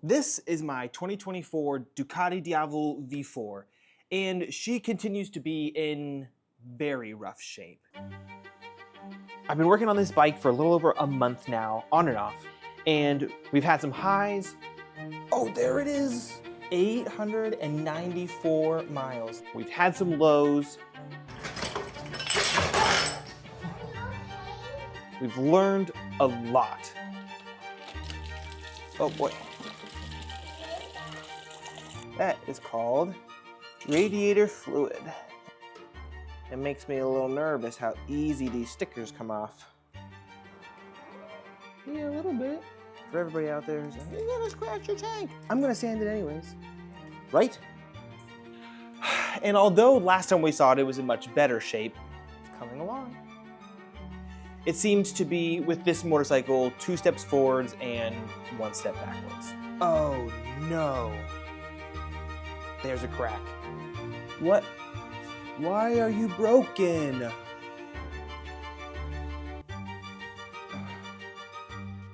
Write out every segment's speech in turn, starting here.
This is my 2024 Ducati Diavel V4, and she continues to be in very rough shape. I've been working on this bike for a little over a month now, on and off, and we've had some highs. Oh, there it is! 894 miles. We've had some lows. We've learned a lot. Oh boy. That is called radiator fluid. It makes me a little nervous how easy these stickers come off. Yeah, a little bit. For everybody out there who's like, you're gonna scratch your tank. I'm gonna sand it anyways, right? And although last time we saw it, it was in much better shape, it's coming along. It seems to be, with this motorcycle, 2 steps forwards and 1 step backwards. Oh no. There's a crack. What? Why are you broken?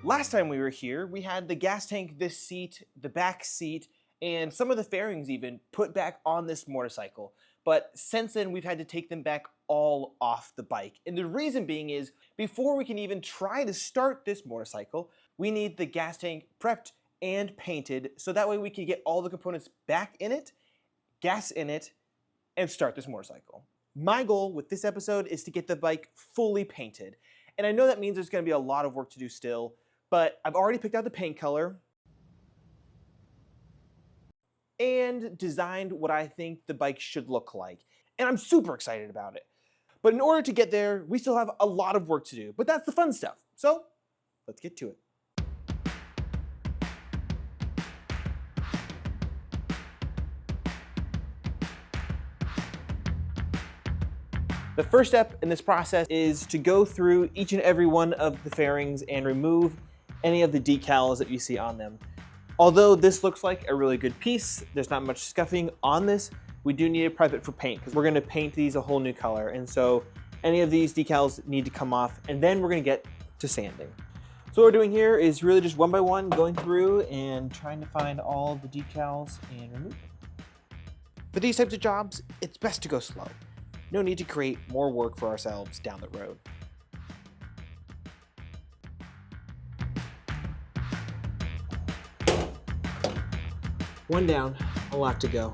Last time we were here, we had the gas tank, this seat, the back seat, and some of the fairings even put back on this motorcycle. But since then, we've had to take them back all off the bike. And the reason being is, before we can even try to start this motorcycle, we need the gas tank prepped and painted, so that way we can get all the components back in it, gas in it, and start this motorcycle. My goal with this episode is to get the bike fully painted. And I know that means there's gonna be a lot of work to do still, but I've already picked out the paint color and designed what I think the bike should look like. And I'm super excited about it. But in order to get there, we still have a lot of work to do, but that's the fun stuff. So let's get to it. The first step in this process is to go through each and every one of the fairings and remove any of the decals that you see on them. Although this looks like a really good piece, there's not much scuffing on this, we do need to prep it for paint because we're going to paint these a whole new color. And so any of these decals need to come off, and then we're going to get to sanding. So what we're doing here is really just one by one going through and trying to find all the decals and remove them. For these types of jobs, it's best to go slow. No need to create more work for ourselves down the road. One down, a lot to go.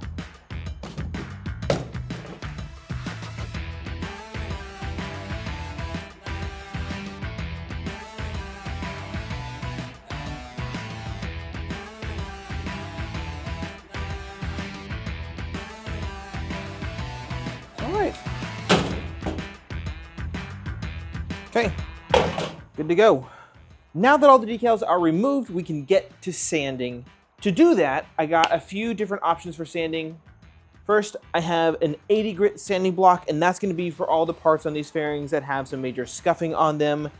Okay, good to go. Now that all the decals are removed, we can get to sanding. To do that, I got a few different options for sanding. First, I have an 80 grit sanding block, and that's gonna be for all the parts on these fairings that have some major scuffing on them,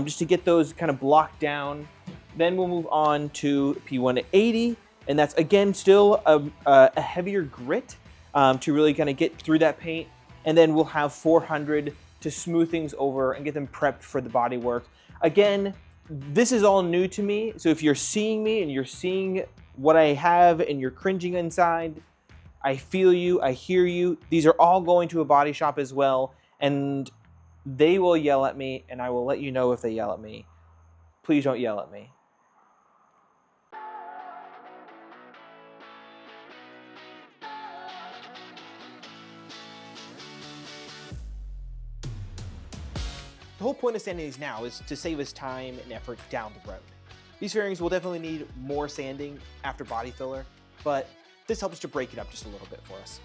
just to get those kind of blocked down. Then we'll move on to P180, and that's again still a heavier grit to really kind of get through that paint. And then we'll have 400 to smooth things over and get them prepped for the bodywork. Again, this is all new to me, so if you're seeing me and you're seeing what I have and you're cringing inside, I feel you, I hear you. These are all going to a body shop as well, and they will yell at me, and I will let you know if they yell at me. Please don't yell at me. The whole point of sanding these now is to save us time and effort down the road. These fairings will definitely need more sanding after body filler, but this helps to break it up just a little bit for us.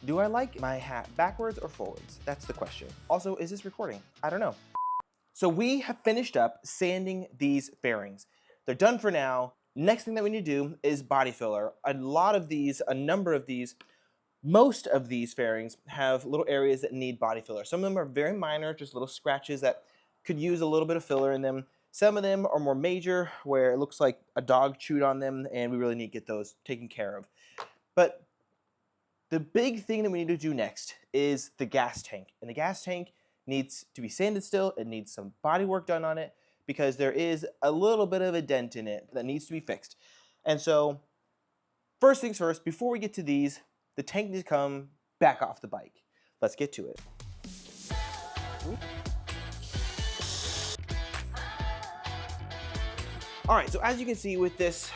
Do I like my hat backwards or forwards? That's the question. Also, is this recording? I don't know. So we have finished up sanding these fairings. They're done for now. Next thing that we need to do is body filler. A number of these, most of these fairings have little areas that need body filler. Some of them are very minor, just little scratches that could use a little bit of filler in them. Some of them are more major, where it looks like a dog chewed on them, and we really need to get those taken care of. But the big thing that we need to do next is the gas tank. And the gas tank needs to be sanded still. It needs some body work done on it because there is a little bit of a dent in it that needs to be fixed. And so, first things first, before we get to these, the tank needs to come back off the bike. Let's get to it. All right, so as you can see with this,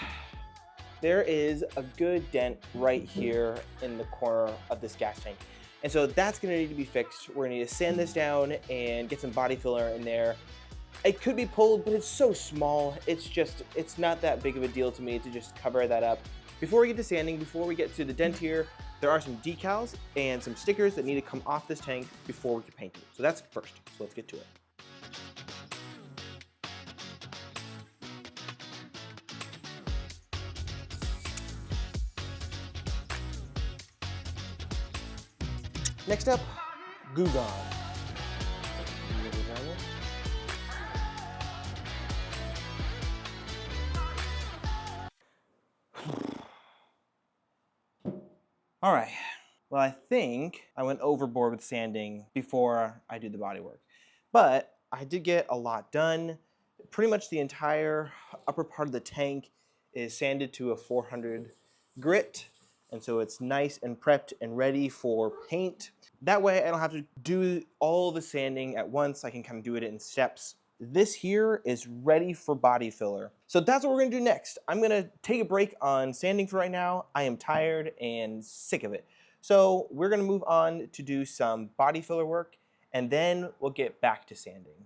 there is a good dent right here in the corner of this gas tank. And so that's gonna need to be fixed. We're gonna need to sand this down and get some body filler in there. It could be pulled, but it's so small. It's not that big of a deal to me to just cover that up. Before we get to sanding, before we get to the dent here, there are some decals and some stickers that need to come off this tank before we can paint it. So that's first, so let's get to it. Next up, Goo Gone. All right, well, I think I went overboard with sanding before I did the body work, but I did get a lot done. Pretty much the entire upper part of the tank is sanded to a 400 grit, and so it's nice and prepped and ready for paint. That way I don't have to do all the sanding at once. I can kind of do it in steps. This here is ready for body filler. So that's what we're gonna do next. I'm gonna take a break on sanding for right now. I am tired and sick of it. So we're gonna move on to do some body filler work, and then we'll get back to sanding.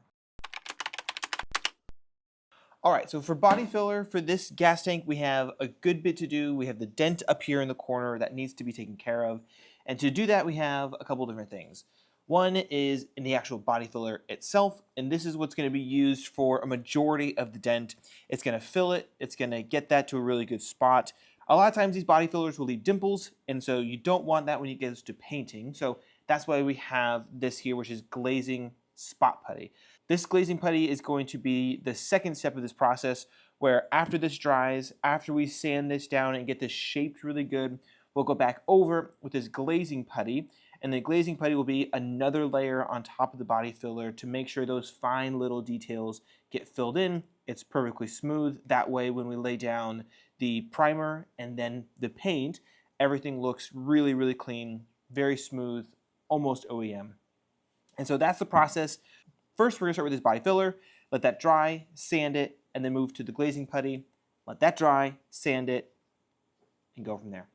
All right, so for body filler, for this gas tank, we have a good bit to do. We have the dent up here in the corner that needs to be taken care of. And to do that, we have a couple different things. One is in the actual body filler itself, and this is what's gonna be used for a majority of the dent. It's gonna fill it, it's gonna get that to a really good spot. A lot of times these body fillers will leave dimples, and so you don't want that when you get to painting. So that's why we have this here, which is glazing spot putty. This glazing putty is going to be the second step of this process, where after this dries, after we sand this down and get this shaped really good, we'll go back over with this glazing putty, and the glazing putty will be another layer on top of the body filler to make sure those fine little details get filled in. It's perfectly smooth. That way when we lay down the primer and then the paint, everything looks really, really clean, very smooth, almost OEM. And so that's the process. First, we're gonna start with this body filler, let that dry, sand it, and then move to the glazing putty, let that dry, sand it, and go from there.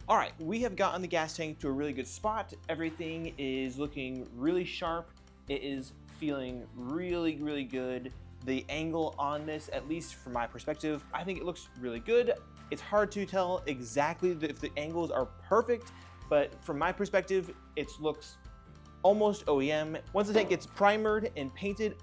All right, we have gotten the gas tank to a really good spot. Everything is looking really sharp. It is feeling really, really good. The angle on this, at least from my perspective, I think it looks really good. It's hard to tell exactly if the angles are perfect, but from my perspective, it looks almost OEM. Once the tank gets primered and painted,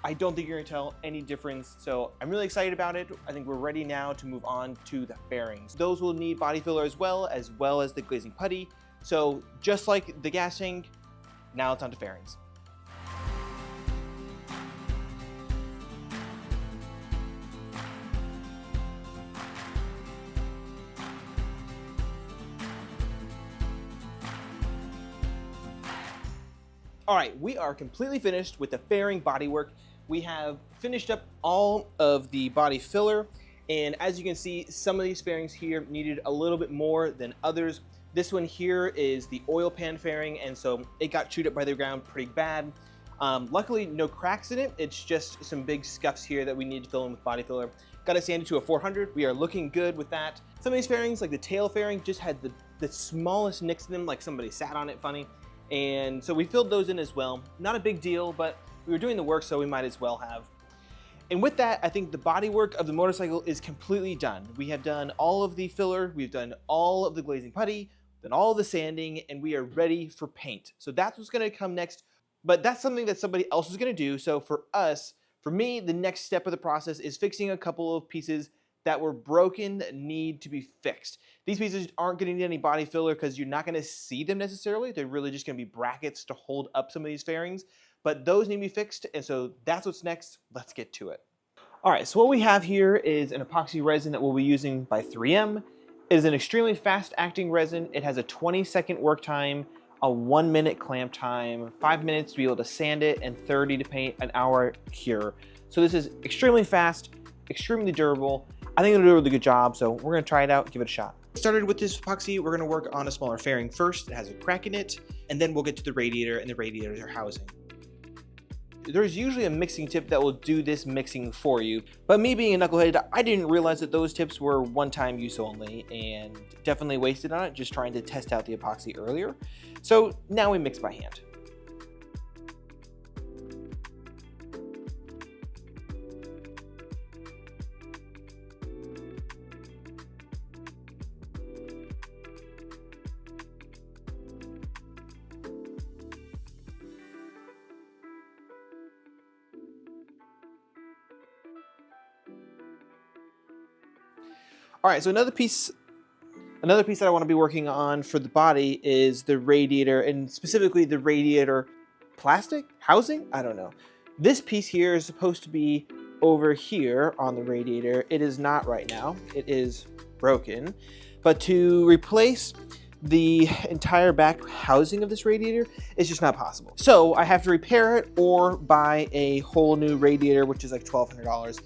I don't think you're gonna tell any difference. So I'm really excited about it. I think we're ready now to move on to the fairings. Those will need body filler as well as the glazing putty. So just like the gas tank, now it's on to fairings. All right, we are completely finished with the fairing bodywork. We have finished up all of the body filler, and as you can see, some of these fairings here needed a little bit more than others. This one here is the oil pan fairing, and so it got chewed up by the ground pretty bad. Luckily, no cracks in it. It's just some big scuffs here that we need to fill in with body filler. Got it sanded to a 400. We are looking good with that. Some of these fairings, like the tail fairing, just had the smallest nicks in them, like somebody sat on it funny. And so we filled those in as well. Not a big deal, but we were doing the work, so we might as well have. And with that, I think the bodywork of the motorcycle is completely done. We have done all of the filler, we've done all of the glazing putty, done all of the sanding, and we are ready for paint. So that's what's gonna come next. But that's something that somebody else is going to do. So for us, for me, the next step of the process is fixing a couple of pieces that were broken that need to be fixed. These pieces aren't going to need any body filler because you're not going to see them necessarily. They're really just going to be brackets to hold up some of these fairings, but those need to be fixed, and so that's what's next. Let's get to it. All right, so what we have here is an epoxy resin that we'll be using by 3M. It is an extremely fast-acting resin. It has a 20-second work time, a 1-minute clamp time, 5 minutes to be able to sand it, and 30 to paint, an hour cure. So this is extremely fast, extremely durable. I think it'll do a really good job, so we're gonna try it out, give it a shot. Started with this epoxy, we're gonna work on a smaller fairing first. It has a crack in it, and then we'll get to the radiator and the radiator housing. There's usually a mixing tip that will do this mixing for you, but me being a knucklehead, I didn't realize that those tips were one-time use only, and definitely wasted on it just trying to test out the epoxy earlier. So now we mix by hand. All right, so another piece that I want to be working on for the body is the radiator, and specifically the radiator plastic housing. I don't know. This piece here is supposed to be over here on the radiator. It is not right now. It is broken. But to replace the entire back housing of this radiator is just not possible. So I have to repair it or buy a whole new radiator, which is like $1,200.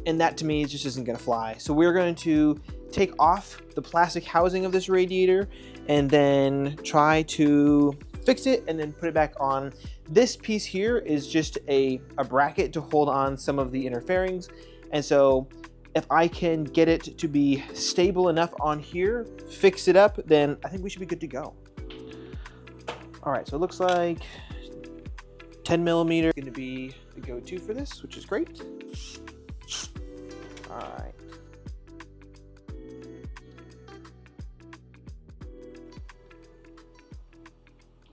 And that to me just isn't gonna fly. So we're going to take off the plastic housing of this radiator and then try to fix it and then put it back on. This piece here is just a bracket to hold on some of the inner fairings. And so if I can get it to be stable enough on here, fix it up, then I think we should be good to go. All right, so it looks like 10mm is gonna be the go-to for this, which is great. All right.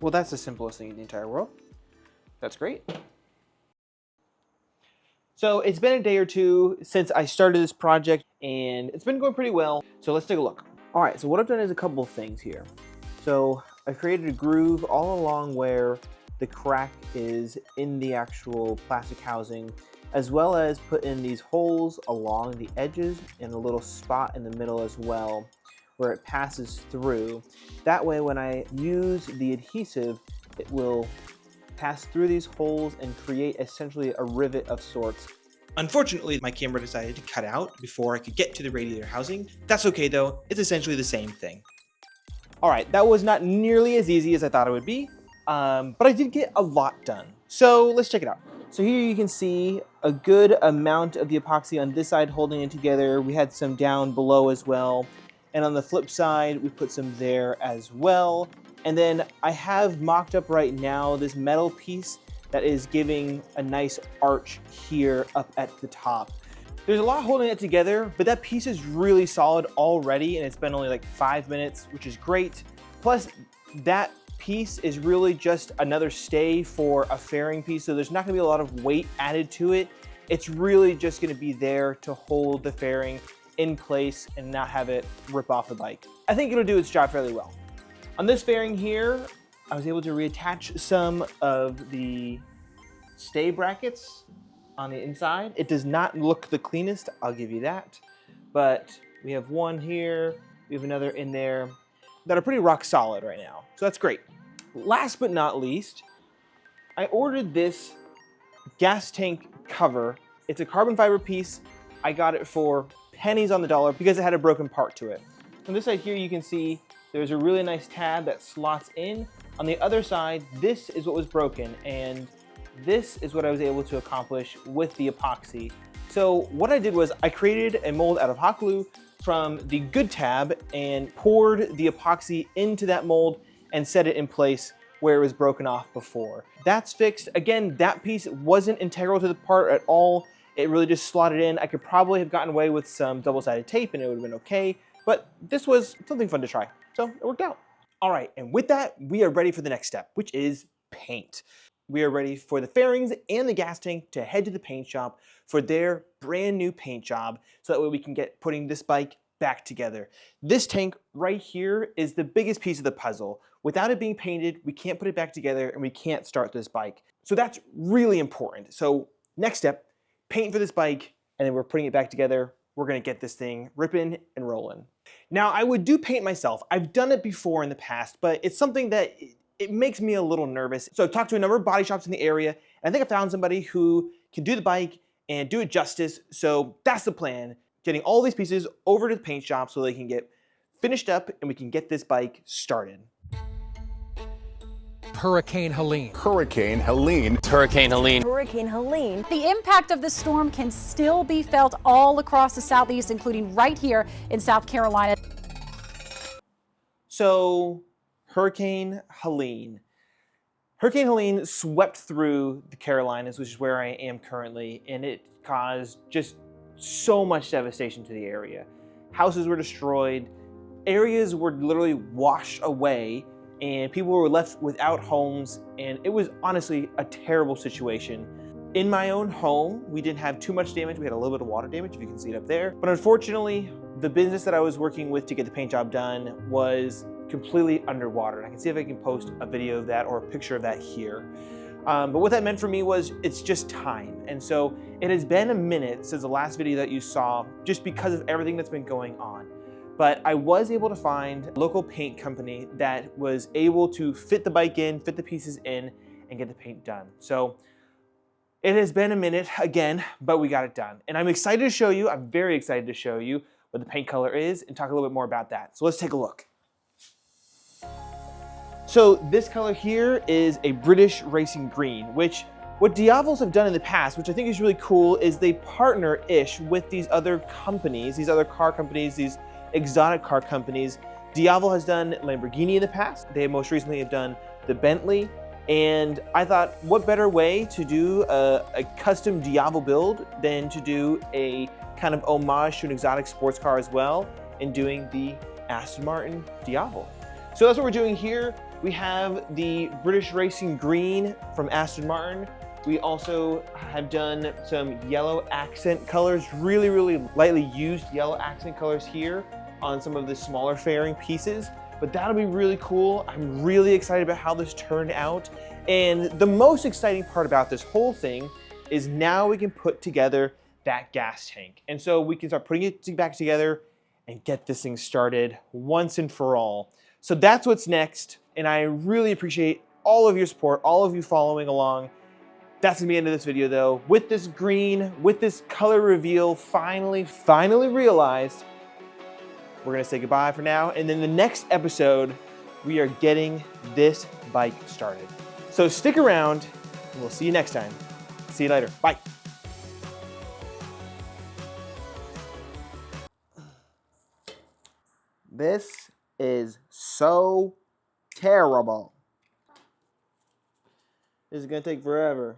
Well, that's the simplest thing in the entire world. That's great. So it's been a day or two since I started this project and it's been going pretty well. So let's take a look. All right, so what I've done is a couple of things here. So I created a groove all along where the crack is in the actual plastic housing, as well as put in these holes along the edges and a little spot in the middle as well where it passes through. That way when I use the adhesive, it will pass through these holes and create essentially a rivet of sorts. Unfortunately, my camera decided to cut out before I could get to the radiator housing. That's okay though, it's essentially the same thing. All right, that was not nearly as easy as I thought it would be, but I did get a lot done. So let's check it out. So here you can see a good amount of the epoxy on this side holding it together. We had some down below as well. And on the flip side, we put some there as well. And then I have mocked up right now this metal piece that is giving a nice arch here up at the top. There's a lot holding it together, but that piece is really solid already, and it's been only like 5 minutes, which is great. Plus, that piece is really just another stay for a fairing piece, so there's not gonna be a lot of weight added to it. It's really just gonna be there to hold the fairing in place and not have it rip off the bike. I think it'll do its job fairly well. On this fairing here, I was able to reattach some of the stay brackets on the inside. It does not look the cleanest, I'll give you that, but we have one here, we have another in there that are pretty rock solid right now, so that's great. Last but not least, I ordered this gas tank cover. It's a carbon fiber piece. I got it for pennies on the dollar because it had a broken part to it. On this side here, you can see there's a really nice tab that slots in. On the other side, this is what was broken, and this is what I was able to accomplish with the epoxy. So what I did was I created a mold out of hot glue from the good tab and poured the epoxy into that mold and set it in place where it was broken off before. That's fixed. Again, that piece wasn't integral to the part at all. It really just slotted in. I could probably have gotten away with some double-sided tape and it would have been okay, but this was something fun to try, so it worked out. All right, and with that, we are ready for the next step, which is paint. we are ready for the fairings and the gas tank to head to the paint shop for their brand new paint job, so that way we can get putting this bike back together. This tank right here is the biggest piece of the puzzle. Without it being painted, we can't put it back together and we can't start this bike. So that's really important. So next step, paint for this bike, and then we're putting it back together. We're gonna get this thing ripping and rolling. Now, I would do paint myself. I've done it before in the past, but it's something that it makes me a little nervous. So I've talked to a number of body shops in the area, and I think I found somebody who can do the bike and do it justice. So that's the plan, getting all these pieces over to the paint shop so they can get finished up and we can get this bike started. Hurricane Helene. Hurricane Helene. Hurricane Helene. Hurricane Helene. The impact of the storm can still be felt all across the southeast, including right here in South Carolina. So, Hurricane Helene. Hurricane Helene swept through the Carolinas, which is where I am currently, and it caused just so much devastation to the area. Houses were destroyed, areas were literally washed away, and people were left without homes, and it was honestly a terrible situation. In my own home, we didn't have too much damage. We had a little bit of water damage, if you can see it up there. But unfortunately, the business that I was working with to get the paint job done was completely underwater. And I can see if I can post a video of that or a picture of that here. But what that meant for me was it's just time. And so it has been a minute since the last video that you saw, just because of everything that's been going on. But I was able to find a local paint company that was able to fit the bike in, fit the pieces in, and get the paint done. So it has been a minute again, but we got it done. And I'm excited to show you, I'm very excited to show you what the paint color is and talk a little bit more about that. So let's take a look. So this color here is a British racing green, which what Diavels have done in the past, which I think is really cool, is they partner-ish with these other companies, these other car companies, these exotic car companies. Diavel has done Lamborghini in the past. They most recently have done the Bentley. And I thought, what better way to do a custom Diavel build than to do a kind of homage to an exotic sports car as well, and doing the Aston Martin Diavel. So that's what we're doing here. We have the British Racing Green from Aston Martin. We also have done some yellow accent colors, really, really lightly used yellow accent colors here on some of the smaller fairing pieces. But that'll be really cool. I'm really excited about how this turned out. And the most exciting part about this whole thing is now we can put together that gas tank. And so we can start putting it back together and get this thing started once and for all. So that's what's next. And I really appreciate all of your support, all of you following along. That's gonna be the end of this video though. With this green, with this color reveal finally realized, we're gonna say goodbye for now. And then the next episode, we are getting this bike started. So stick around and we'll see you next time. See you later, bye. This is so terrible. This is gonna take forever.